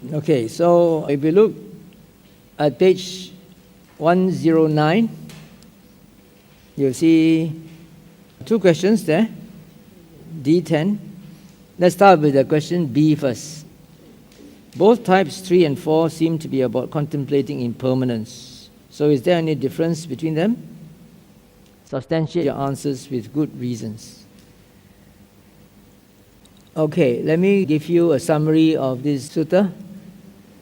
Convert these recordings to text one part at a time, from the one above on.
Okay, so if you look at page 109, you'll see two questions there, D10. Let's start with the question B first. Both types 3 and 4 seem to be about contemplating impermanence. So is there any difference between them? Substantiate your answers with good reasons. Okay, let me give you a summary of this sutta.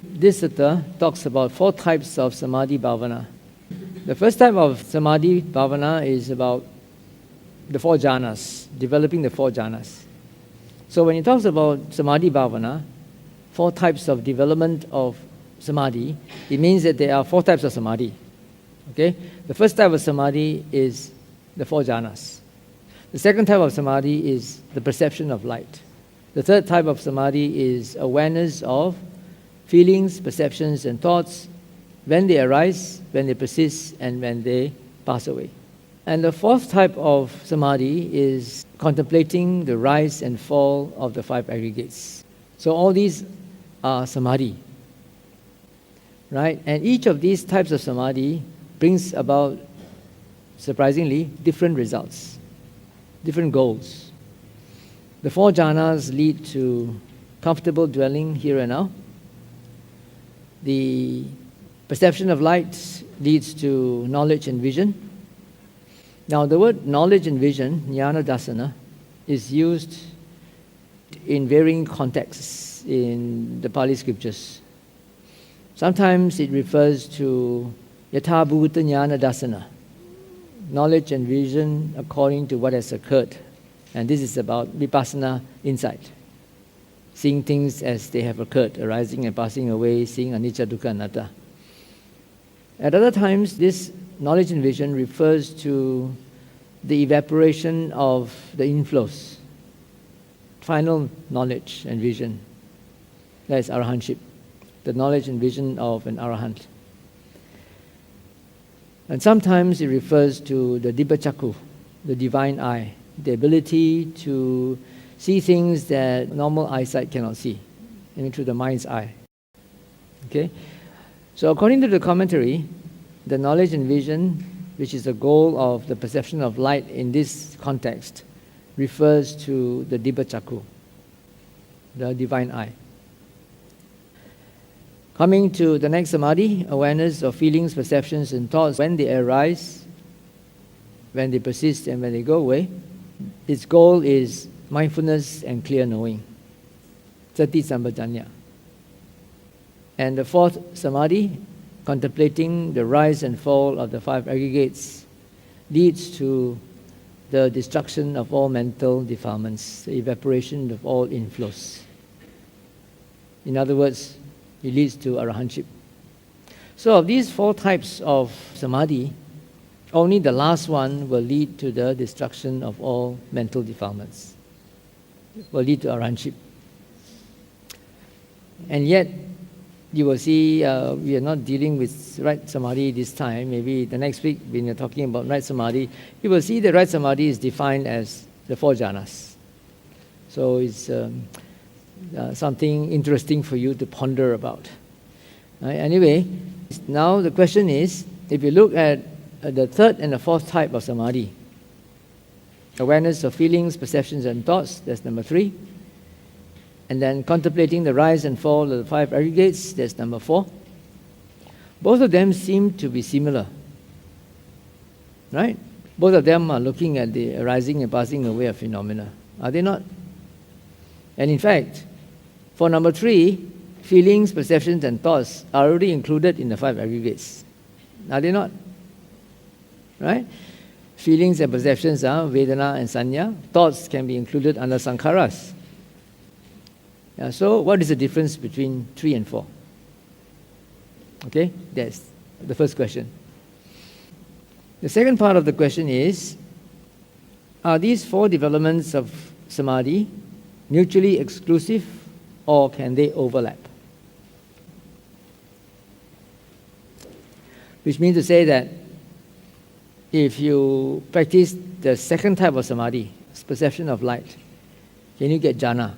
This sutta talks about 4 types of samadhi bhavana. The first type of samadhi bhavana is about the 4 jhanas, developing the 4 jhanas. So when it talks about samadhi bhavana, 4 types of development of samadhi, it means that there are 4 types of samadhi. Okay? The first type of samadhi is the 4 jhanas. The second type of samadhi is the perception of light. The third type of samadhi is awareness of feelings, perceptions, and thoughts when they arise, when they persist, and when they pass away. And the fourth type of samadhi is contemplating the rise and fall of the 5 aggregates. So all these are samadhi, right? And each of these types of samadhi brings about, surprisingly, different results, different goals. The 4 jhanas lead to comfortable dwelling here and now. The perception of light leads to knowledge and vision. Now, the word knowledge and vision, jnana dasana, is used in varying contexts in the Pali scriptures. Sometimes it refers to yatha bhuta jnana dasana, knowledge and vision according to what has occurred. And this is about vipassana insight, seeing things as they have occurred, arising and passing away, seeing anicca, dukkha, anatta. At other times, this knowledge and vision refers to the evaporation of the inflows, final knowledge and vision. That is arahantship, the knowledge and vision of an arahant. And sometimes it refers to the dibbachakkhu, the divine eye, the ability to see things that normal eyesight cannot see, through the mind's eye. Okay? So according to the commentary, the knowledge and vision, which is the goal of the perception of light in this context, refers to the dibbachakkhu, the divine eye. Coming to the next samadhi, awareness of feelings, perceptions, and thoughts when they arise, when they persist, and when they go away. Its goal is mindfulness and clear knowing, sati sampajanya. And the fourth samadhi, contemplating the rise and fall of the 5 aggregates, leads to the destruction of all mental defilements, the evaporation of all inflows. In other words, it leads to arahantship. So of these 4 types of samadhi, only the last one will lead to the destruction of all mental defilements, will lead to arahantship. And yet, you will see we are not dealing with right samadhi this time. Maybe the next week when you're talking about right samadhi, you will see that right samadhi is defined as the 4 jhanas. So it's something interesting for you to ponder about. Anyway, now the question is, if you look at the third and the fourth type of samadhi, awareness of feelings, perceptions, and thoughts, that's number 3. And then contemplating the rise and fall of the 5 aggregates, that's number 4. Both of them seem to be similar, right? Both of them are looking at the arising and passing away of phenomena, are they not? And in fact, for number 3, feelings, perceptions, and thoughts are already included in the 5 aggregates, are they not? Right? Feelings and perceptions are Vedana and Sanya. Thoughts can be included under Sankharas. Yeah, so what is the difference between 3 and 4? Okay, that's the first question. The second part of the question is, are these 4 developments of samadhi mutually exclusive or can they overlap? Which means to say that if you practice the second type of samadhi, perception of light, can you get jhana?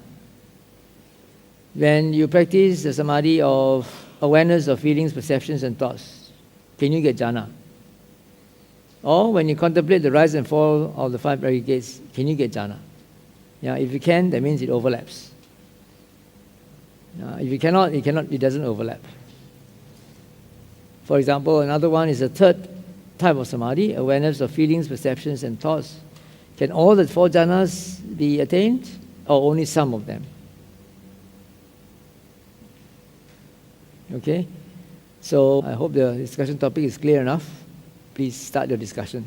When you practice the samadhi of awareness of feelings, perceptions, and thoughts, can you get jhana? Or when you contemplate the rise and fall of the five aggregates, can you get jhana? Yeah, if you can, that means it overlaps. If you cannot, it doesn't overlap. For example, another one is the third type of samadhi, awareness of feelings, perceptions, and thoughts. Can all the four jhanas be attained, or only some of them? Okay? So I hope the discussion topic is clear enough. Please start your discussion.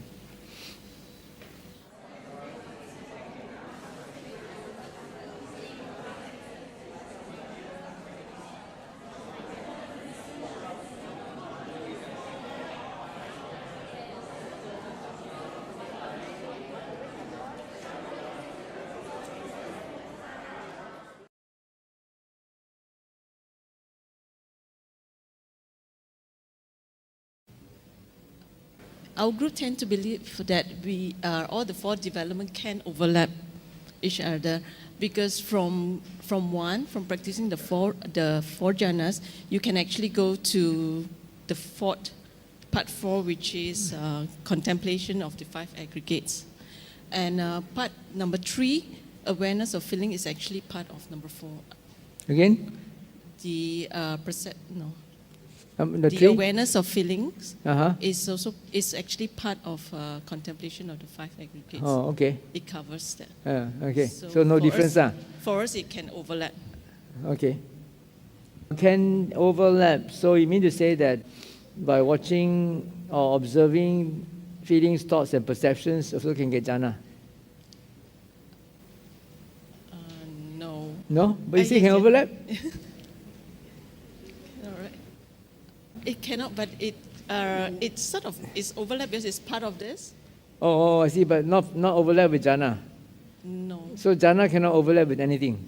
Our group tend to believe that all the four development can overlap each other, because from practicing the four jhanas, you can actually go to the part 4, which is contemplation of the five aggregates, and part number 3, awareness of feeling, is actually part of number 4. Again? The The awareness of feelings is actually part of contemplation of the five aggregates. Oh, okay. It covers that. Okay. So no difference. For us, it can overlap. Okay. Can overlap. So you mean to say that by watching or observing feelings, thoughts, and perceptions also can get jhana? No. No? But you say it can overlap? It cannot, but it sort of is overlap because it's part of this. Oh, I see, but not overlap with jhana. No. So jhana cannot overlap with anything.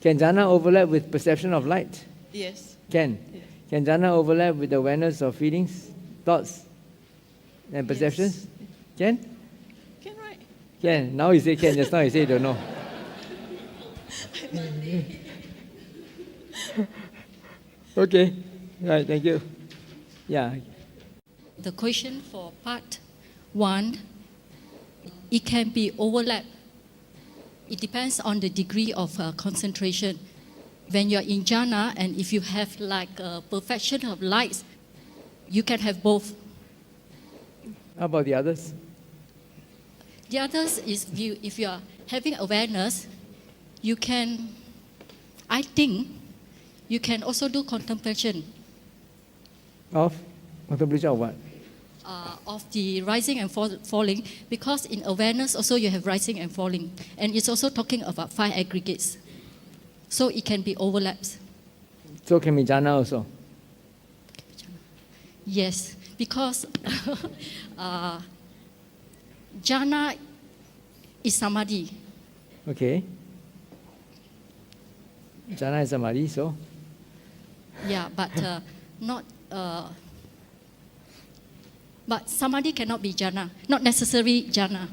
Can jhana overlap with perception of light? Yes. Can. Yes. Can jhana overlap with awareness of feelings, thoughts, and perceptions? Yes. Can? Can, right? Can. Now you say can, just now you say you don't know. Okay. Right, thank you. Yeah. The question for part 1, it can be overlap. It depends on the degree of concentration. When you're in jhana, and if you have like a perfection of light, you can have both. How about the others? The others is if you are having awareness, you can, I think, you can also do contemplation. Of? Contemplation of what? Of the rising and falling, because in awareness also you have rising and falling, and it's also talking about five aggregates. So it can be overlaps. So can be jhana also? Yes, because jhana is samadhi. Okay. Jhana is samadhi, so? Yeah, but not. But samadhi cannot be jhana, not necessarily jhana.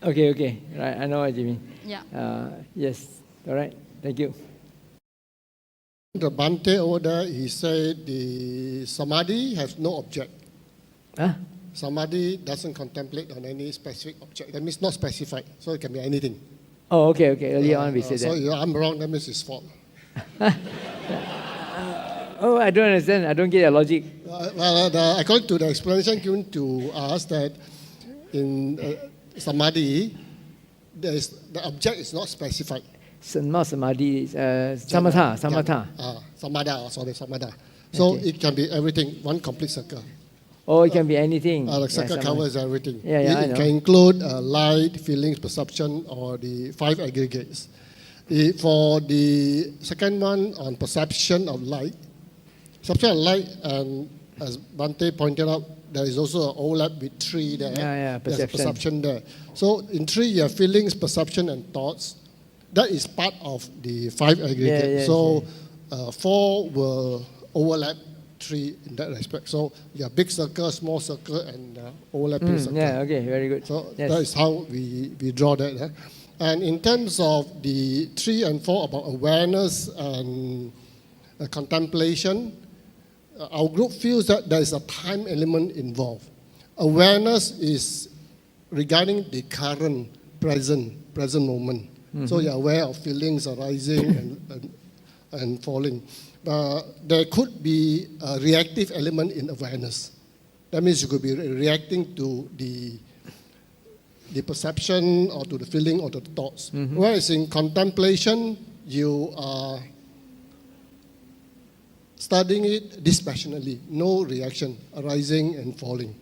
Okay. Right, I know what you mean. Yeah. Yes, all right, thank you. The Bhante over there, he said the samadhi has no object. Huh? Samadhi doesn't contemplate on any specific object. That means not specified, so it can be anything. Oh, okay. Earlier on we said so that. So I'm wrong, that means it's fault. Oh, I don't understand. I don't get your logic. According to the explanation given to us, that in samadhi, the object is not specified. So not samadhi, samatha. Samadha. So Okay. it can be everything, one complete circle. Oh, it can be anything. The circle covers everything. Yeah, I it know. can include light, feelings, perception, or the five aggregates. For the second one on perception of light, and as Bhante pointed out, there is also an overlap with 3 there. Yeah, There's a perception. perception there. So in 3, you have feelings, perception, and thoughts. That is part of the 5 aggregates. Yeah. 4 will overlap 3 in that respect. So you have big circle, small circle, and overlapping circle. Yeah, okay, very good. So Yes. that is how we draw that. And in terms of the 3 and 4 about awareness and contemplation, our group feels that there is a time element involved. Awareness is regarding the current, present moment. So you're aware of feelings arising and falling. There could be a reactive element in awareness. That means you could be reacting to the perception or to the feeling or to the thoughts. Whereas in contemplation, you are studying it dispassionately, no reaction, arising and falling.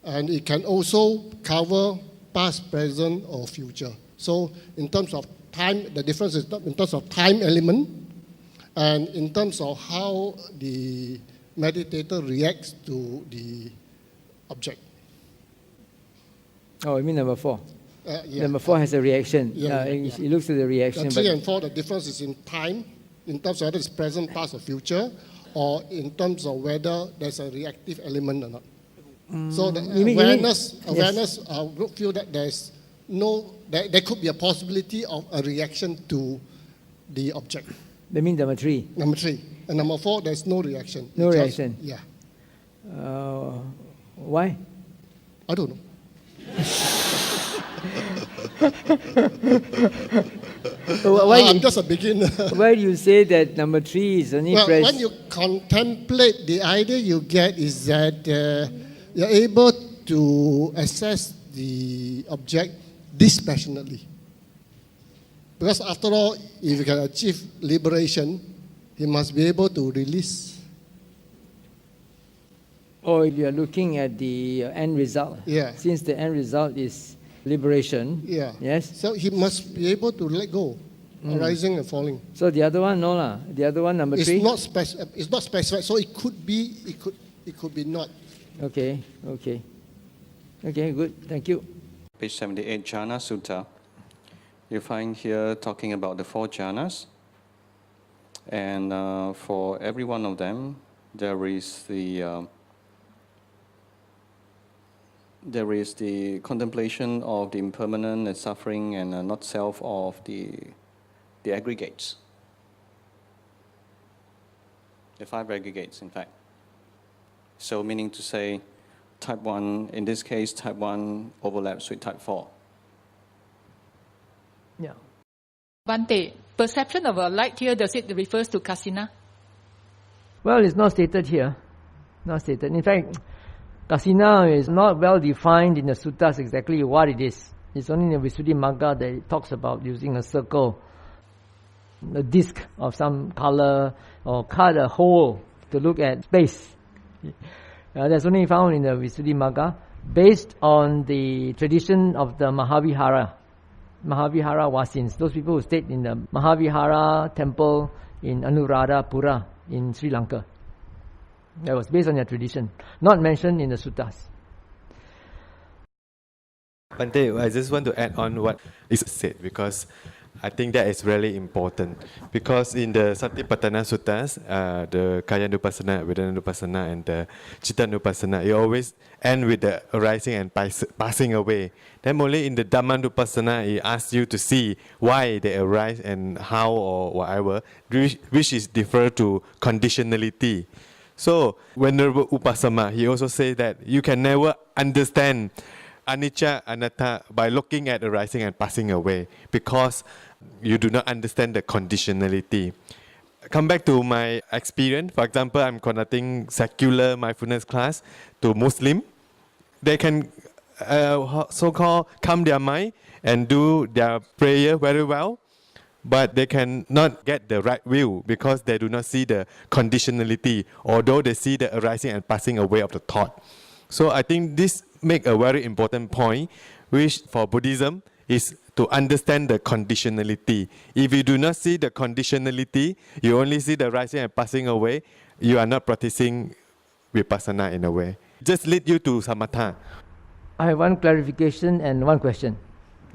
And it can also cover past, present, or future. So in terms of time, the difference is in terms of time element and in terms of how the meditator reacts to the object. Oh, you mean number 4? Yeah. Number 4 has a reaction. Yeah. It looks at the reaction. The 3 and 4, the difference is in time, in terms of whether it's present, past, or future, or in terms of whether there's a reactive element or not. So the awareness, our group feel that there could be a possibility of a reaction to the object. That means number 3. Number 3. And number 4, there's no reaction. No reaction. Yeah. Why? I don't know. I'm just a beginner. Why do you say that number 3 is only Well, fresh? when you contemplate, the idea you get is that you're able to assess the object dispassionately. Because after all, if you can achieve liberation, you must be able to release. Or if you are looking at the end result. Yeah. Since the end result is liberation. Yeah. Yes? So he must be able to let go, arising and falling. So the other one, no lah. The other one, number 3? It's not specified. So it could be, it could be not. Okay, good. Thank you. Page 78, Jhana Sutta. You find here talking about the 4 jhanas. And for every one of them, there is the contemplation of the impermanent and suffering and not self of the aggregates. The 5 aggregates, in fact. So meaning to say, type 1, in this case, type 1 overlaps with type 4. Yeah. Bhante, perception of a light here, does it refers to kasina? Well, it's not stated here. Not stated. In fact, kasina is not well defined in the suttas exactly what it is. It's only in the Visuddhimagga that it talks about using a circle, a disc of some color, or cut a hole to look at space. That's only found in the Visuddhimagga, based on the tradition of the Mahavihara Vasins, those people who stayed in the Mahavihara temple in Anuradhapura in Sri Lanka. That was based on their tradition, not mentioned in the suttas. Bhante, I just want to add on what is said, because I think that is really important. Because in the Satipatthana Suttas, the Kayanupassana, Vedanupassana, and the Chittanupassana, you always end with the arising and passing away. Then only in the Dhammanupassana, it asks you to see why they arise and how or whatever, which is different to conditionality. So, Venerable Upasama, he also says that you can never understand anicca, anatta by looking at arising and passing away, because you do not understand the conditionality. Come back to my experience. For example, I'm conducting secular mindfulness class to Muslim. They can so-called calm their mind and do their prayer very well, but they cannot get the right view because they do not see the conditionality, although they see the arising and passing away of the thought. So I think this make a very important point, which for Buddhism is to understand the conditionality. If you do not see the conditionality, you only see the rising and passing away, you are not practicing vipassana in a way. Just lead you to samatha. I have one clarification and one question.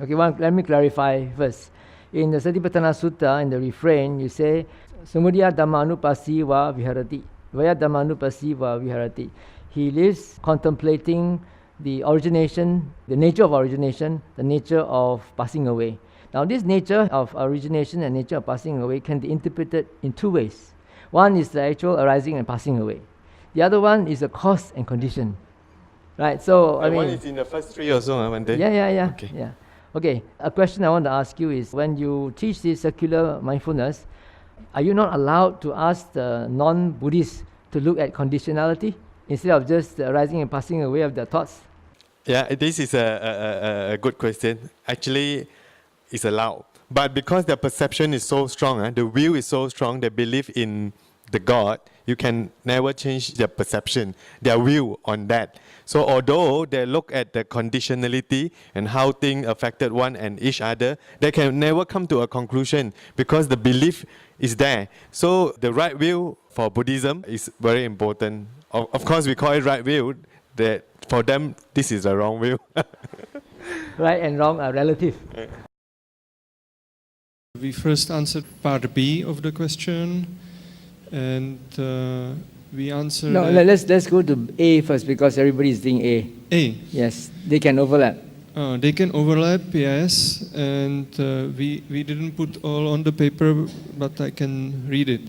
Okay, let me clarify first. In the Satipatthana Sutta, in the refrain, you say, Samudaya Dhammanupassi va viharati. Vaya Dhammanupassi va viharati. He lives contemplating the origination, the nature of origination, the nature of passing away. Now, this nature of origination and nature of passing away can be interpreted in two ways. One is the actual arising and passing away. The other one is the cause and condition. Right? So, I mean, one is in the first three also, Vante. yeah. Okay. Yeah. Okay, a question I want to ask you is, when you teach this circular mindfulness, are you not allowed to ask the non-Buddhists to look at conditionality instead of just the arising and passing away of their thoughts? Yeah, this is a good question. Actually, it's allowed. But because their perception is so strong, the will is so strong, they believe in the God, you can never change their perception, their view on that. So although they look at the conditionality and how things affected one and each other, they can never come to a conclusion because the belief is there. So the right view for Buddhism is very important. Of course, we call it right view. That for them, this is the wrong view. Right and wrong are relative. We first answered part B of the question, and we answered... No, let's go to A first because everybody is doing A. A. Yes, they can overlap. They can overlap, yes, and we didn't put all on the paper, but I can read it.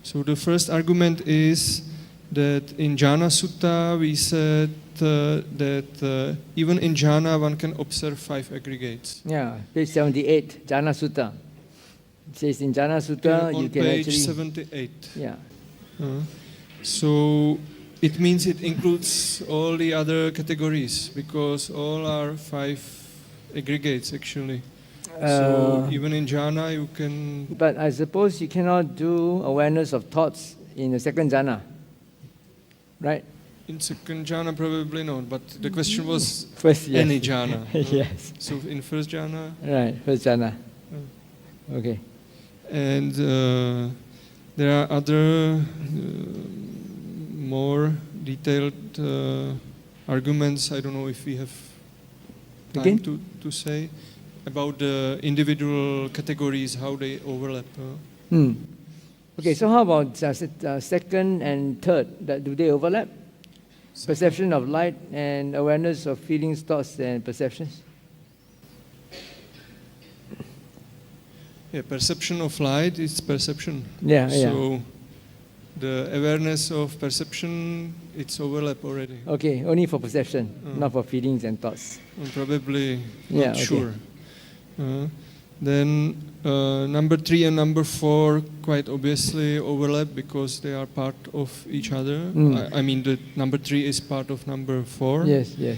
So the first argument is that in Jhana Sutta we said that even in jhana one can observe 5 aggregates. Yeah, page 78, Jhana Sutta. It says in Jhana Sutta on you can page actually... 78. Yeah. So it means it includes all the other categories because all are 5 aggregates actually. So even in jhana you can... But I suppose you cannot do awareness of thoughts in the second jhana, right? In second jhana probably not, but the question was First, yes. any jhana. Yes. So in first jhana... Right, first jhana. Okay. And there are other more detailed arguments. I don't know if we have time to say about the individual categories, how they overlap. Okay, so how about second and third? Do they overlap? Perception of light and awareness of feelings, thoughts, and perceptions? Yeah, perception of light is perception. Yeah, so the awareness of perception, it's overlap already. Okay, only for perception, not for feelings and thoughts. Probably Yeah, not okay. sure. Then number 3 and number 4 quite obviously overlap because they are part of each other. I mean, the number 3 is part of number 4. Yes, yes.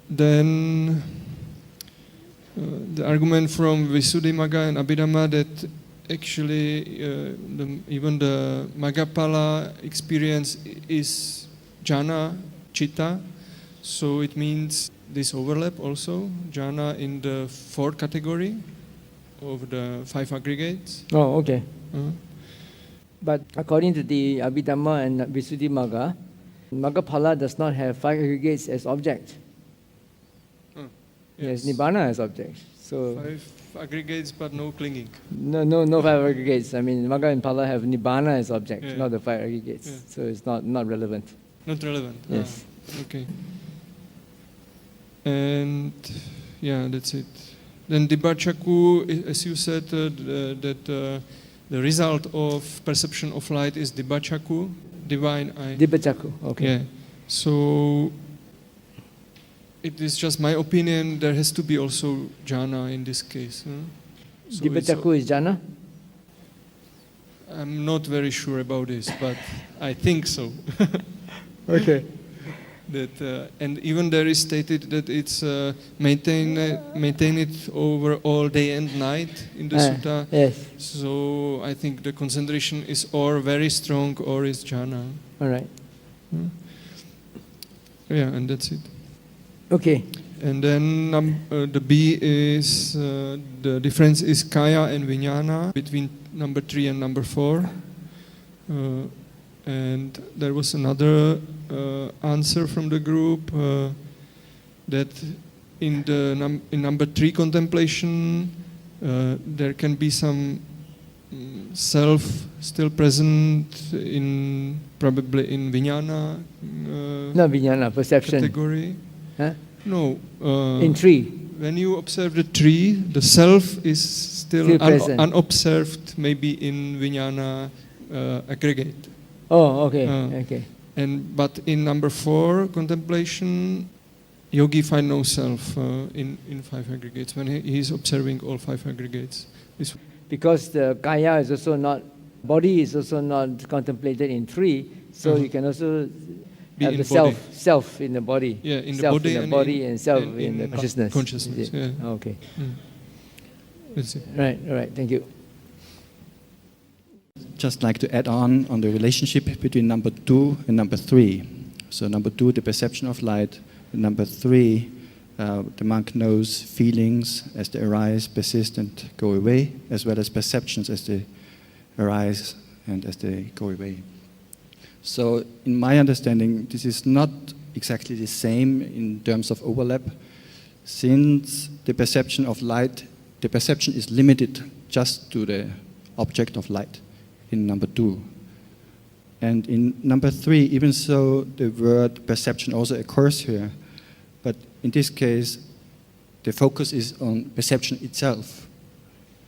Then the argument from Visuddhimagga and Abhidhamma that actually even the Maggaphala experience is jhana, citta, so it means this overlap also, jhana in the 4th category of the 5 aggregates. Oh, okay. But according to the Abhidhamma and Visuddhimagga, Maggaphala does not have 5 aggregates as object. Yes, Nibbana as object. So 5 aggregates, but no clinging. No 5 aggregates. I mean, Magga and Phala have Nibbana as object, Yeah. not the 5 aggregates. Yeah. So it's not relevant. Not relevant. Yes. Okay. And yeah, that's it. Then Dibbachaku, as you said, that the result of perception of light is Dibbachaku, divine eye. Dibbachaku, okay. Yeah. So it is just my opinion. There has to be also jhana in this case. So Dibbachaku is jhana? I'm not very sure about this, but I think so. Okay. That and even there is stated that it's maintain it over all day and night in the sutta. Yes. So I think the concentration is or very strong or is jhana. All right. Yeah, and that's it. Okay. And then the B is the difference is kaya and vijnana between number 3 and number 4. And there was another answer from the group that in the in number 3 contemplation there can be some self still present in probably in vijnana No vijnana, perception. category. Huh? No. In tree. When you observe the tree, the self is still present. unobserved, maybe in vijnana aggregate. Oh, okay, Uh, okay. But in number 4, contemplation, yogi find no self in 5 aggregates when he is observing all 5 aggregates. Because the kaya is also not, body is also not contemplated in tree, so you can also have the self in the body. Yeah, in self the body, in the body and self in the consciousness. Consciousness, yeah. Okay. That's it. Right, all right, thank you. Just like to add on the relationship between number 2 and number 3. So number 2, the perception of light. And number 3, the monk knows feelings as they arise, persist, and go away, as well as perceptions as they arise and as they go away. So in my understanding, this is not exactly the same in terms of overlap, since the perception of light, the perception is limited just to the object of light in number 2. And in number 3, even so the word perception also occurs here, but in this case, the focus is on perception itself,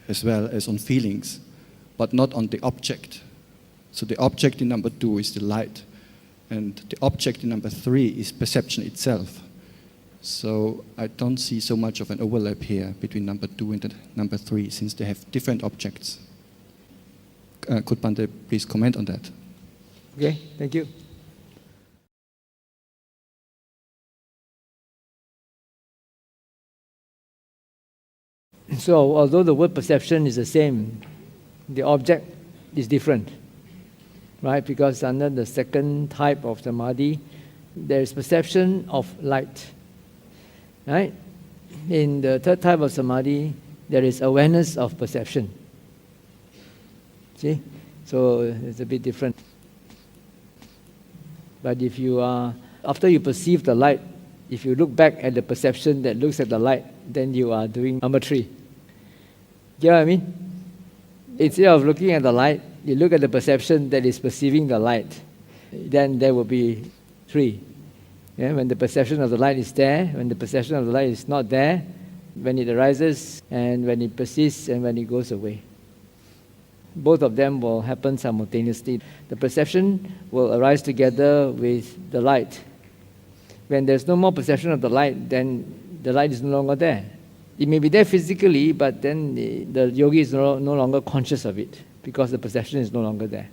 as well as on feelings, but not on the object. So the object in number 2 is the light, and the object in number 3 is perception itself. So I don't see so much of an overlap here between number 2 and number 3, since they have different objects. Could Bhante please comment on that? Okay, thank you. So, although the word perception is the same, the object is different, right? Because under the second type of samadhi, there is perception of light, right? In the third type of samadhi, there is awareness of perception. See? So, it's a bit different. But if you are, after you perceive the light, if you look back at the perception that looks at the light, then you are doing number 3. You know what I mean? Instead of looking at the light, you look at the perception that is perceiving the light. Then there will be 3. Yeah? When the perception of the light is there, when the perception of the light is not there, when it arises, and when it persists, and when it goes away. Both of them will happen simultaneously. The perception will arise together with the light. When there's no more perception of the light, then the light is no longer there. It may be there physically, but then the yogi is no longer conscious of it because the perception is no longer there.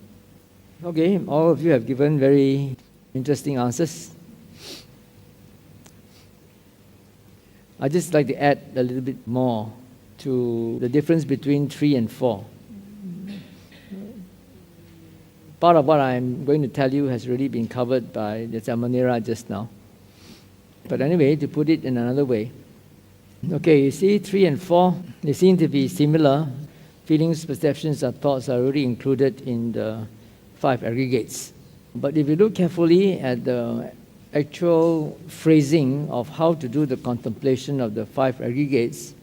Okay, all of you have given very interesting answers. I'd just like to add a little bit more to the difference between 3 and 4. Part of what I'm going to tell you has already been covered by the Samanera just now. But anyway, to put it in another way, okay, you see 3 and 4, they seem to be similar. Feelings, perceptions, and thoughts are already included in the 5 aggregates. But if you look carefully at the actual phrasing of how to do the contemplation of the 5 aggregates,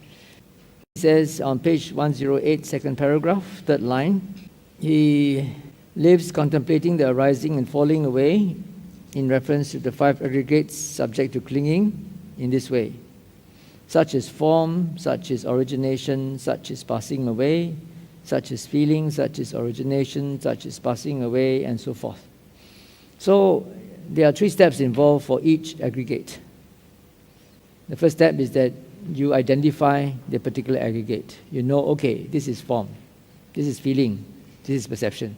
it says on page 108, second paragraph, third line, he lives contemplating the arising and falling away in reference to the 5 aggregates subject to clinging in this way. Such is form, such is origination, such is passing away, such is feeling, such is origination, such is passing away, and so forth. So there are 3 steps involved for each aggregate. The first step is that you identify the particular aggregate. You know, okay, this is form, this is feeling, this is perception.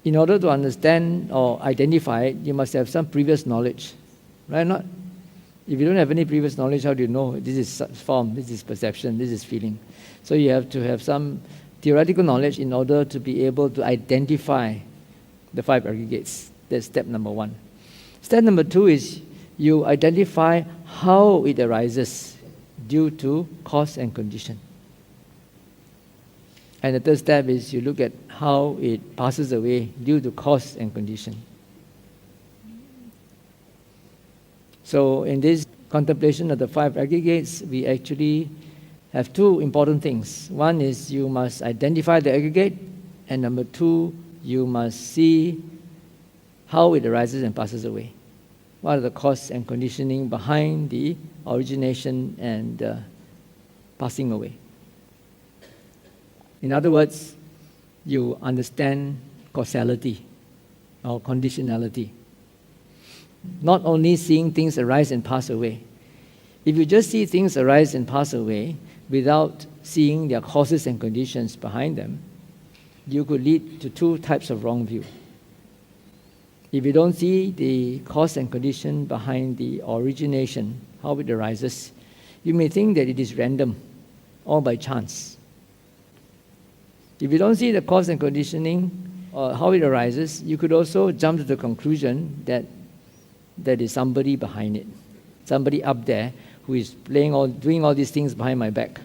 In order to understand or identify it, you must have some previous knowledge, right? Not? If you don't have any previous knowledge, how do you know this is form, this is perception, this is feeling? So you have to have some theoretical knowledge in order to be able to identify the 5 aggregates. That's step number 1. Step number 2 is you identify how it arises due to cause and condition. And the third step is you look at how it passes away due to cause and condition. So in this contemplation of the 5 aggregates, we actually have 2 important things. One is you must identify the aggregate, and number 2, you must see how it arises and passes away. what are the cause and conditioning behind the origination and passing away. In other words, you understand causality or conditionality. Not only seeing things arise and pass away. If you just see things arise and pass away without seeing their causes and conditions behind them, you could lead to two types of wrong view. If you don't see the cause and condition behind the origination, how it arises, you may think that it is random or by chance. If you don't see the cause and conditioning or how it arises, you could also jump to the conclusion that there is somebody behind it, somebody up there who is doing all these things behind my back.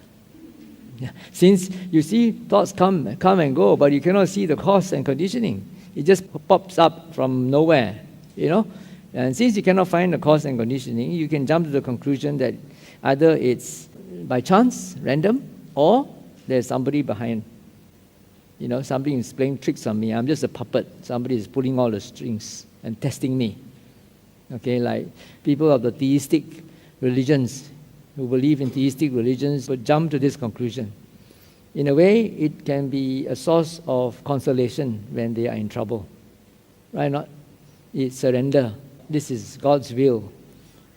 Yeah. Since you see thoughts come and go, but you cannot see the cause and conditioning. It just pops up from nowhere, And since you cannot find the cause and conditioning, you can jump to the conclusion that either it's by chance, random, or there's somebody behind. Somebody is playing tricks on me. I'm just a puppet. Somebody is pulling all the strings and testing me. Okay, like people of the theistic religions who believe in theistic religions would jump to this conclusion. In a way, it can be a source of consolation when they are in trouble. Right? Not? It's surrender. This is God's will.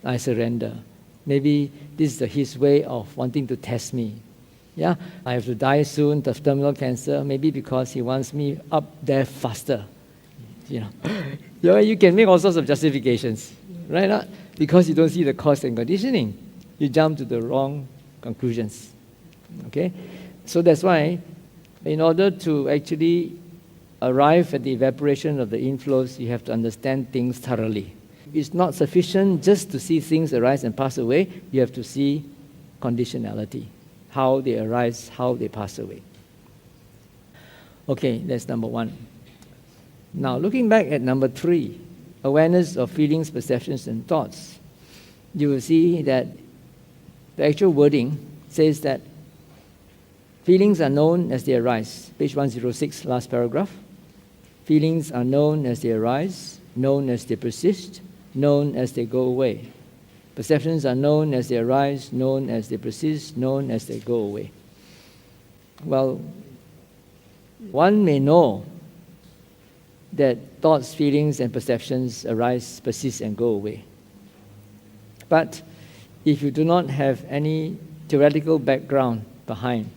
I surrender. Maybe this is His way of wanting to test me. Yeah, I have to die soon of terminal cancer, maybe because He wants me up there faster. You can make all sorts of justifications, right? Not? Because you don't see the cause and conditioning, you jump to the wrong conclusions. Okay? So that's why, in order to actually arrive at the evaporation of the inflows, you have to understand things thoroughly. It's not sufficient just to see things arise and pass away, you have to see conditionality. How they arise, how they pass away. Okay, that's number one. Now, looking back at number 3, awareness of feelings, perceptions, and thoughts, you will see that the actual wording says that feelings are known as they arise. Page 106, last paragraph. Feelings are known as they arise, known as they persist, known as they go away. Perceptions are known as they arise, known as they persist, known as they go away. Well, one may know that thoughts, feelings, and perceptions arise, persist, and go away. But if you do not have any theoretical background behind,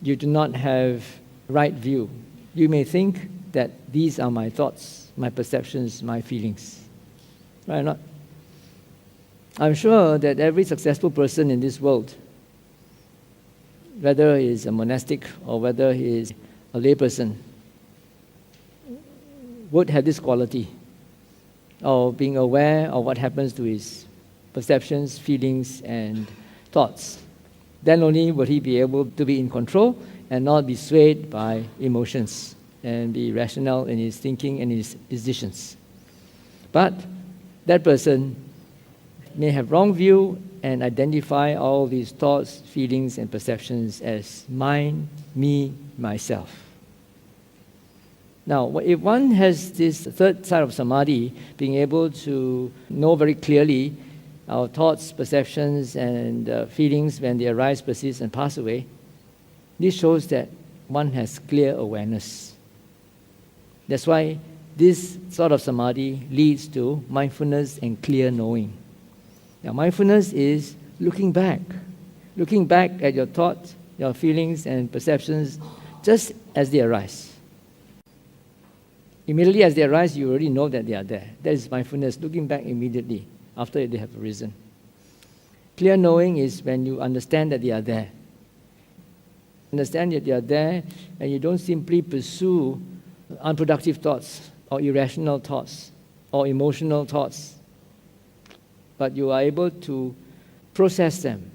you do not have right view, you may think that these are my thoughts, my perceptions, my feelings. Right or not? I'm sure that every successful person in this world, whether he is a monastic or whether he is a layperson, would have this quality of being aware of what happens to his perceptions, feelings, and thoughts. Then only will he be able to be in control and not be swayed by emotions and be rational in his thinking and his decisions. But that person may have wrong view and identify all these thoughts, feelings, and perceptions as mine, me, myself. Now, if one has this third side of samadhi, being able to know very clearly our thoughts, perceptions, and feelings when they arise, persist, and pass away, this shows that one has clear awareness. That's why this sort of samadhi leads to mindfulness and clear knowing. Now, mindfulness is looking back at your thoughts, your feelings, and perceptions just as they arise. Immediately as they arise, you already know that they are there. That is mindfulness, looking back immediately after they have arisen. Clear knowing is when you understand that they are there. Understand that they are there, and you don't simply pursue unproductive thoughts or irrational thoughts or emotional thoughts, but you are able to process them.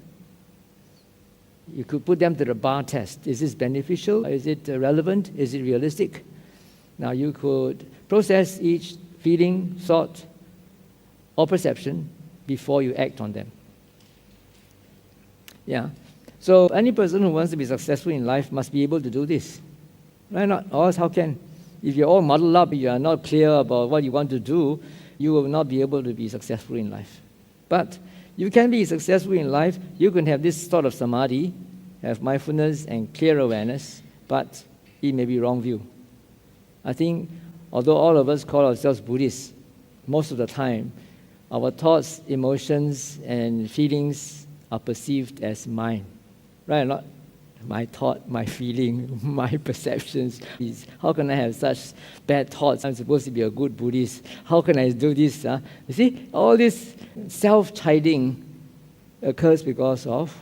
You could put them to the bar test. Is this beneficial? Is it relevant? Is it realistic? Now you could process each feeling, thought, or perception before you act on them. Yeah. So any person who wants to be successful in life must be able to do this. Right? Not, or else how can? If you're all muddled up, you are not clear about what you want to do, you will not be able to be successful in life. But you can be successful in life, you can have this sort of samadhi, have mindfulness and clear awareness, but it may be wrong view. I think, although all of us call ourselves Buddhists, most of the time, our thoughts, emotions, and feelings are perceived as mine. Right or not? My thought, my feeling, my perceptions. How can I have such bad thoughts? I'm supposed to be a good Buddhist. How can I do this? You see, all this self-chiding occurs because of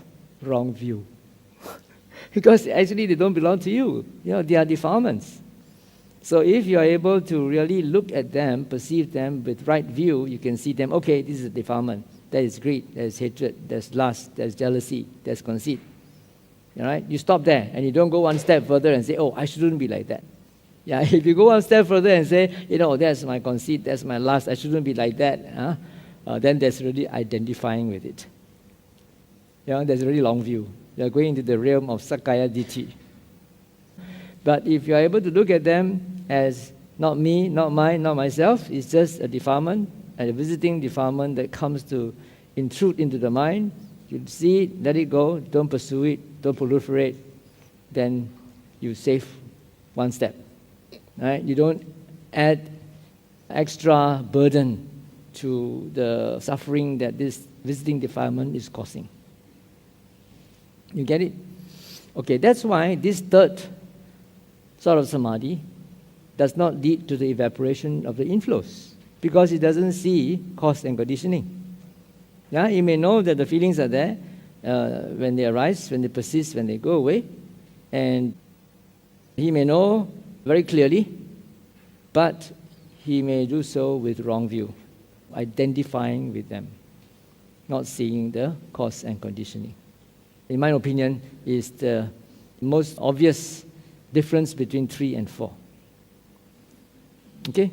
wrong view. Because actually they don't belong to you. They are defilements. So if you are able to really look at them, perceive them with right view, you can see them, okay, this is a defilement. There is greed, there is hatred, there's lust, there's jealousy, there's conceit. All right? You stop there and you don't go one step further and say, oh, I shouldn't be like that. Yeah, if you go one step further and say, that's my conceit, that's my lust, I shouldn't be like that, then there's really identifying with it. There's a really long view. You're going into the realm of Sakkaya Ditthi. But if you're able to look at them as not me, not mine, not myself, it's just a defilement, a visiting defilement that comes to intrude into the mind. You see it, let it go, don't pursue it, don't proliferate, then you save one step. Right? You don't add extra burden to the suffering that this visiting defilement is causing. You get it? Okay, that's why this third sort of samadhi does not lead to the evaporation of the inflows, because it doesn't see cause and conditioning. Yeah, you may know that the feelings are there when they arise, when they persist, when they go away, and he may know very clearly, but he may do so with wrong view, identifying with them, not seeing the cause and conditioning. In my opinion, is the most obvious difference between 3 and 4. Okay?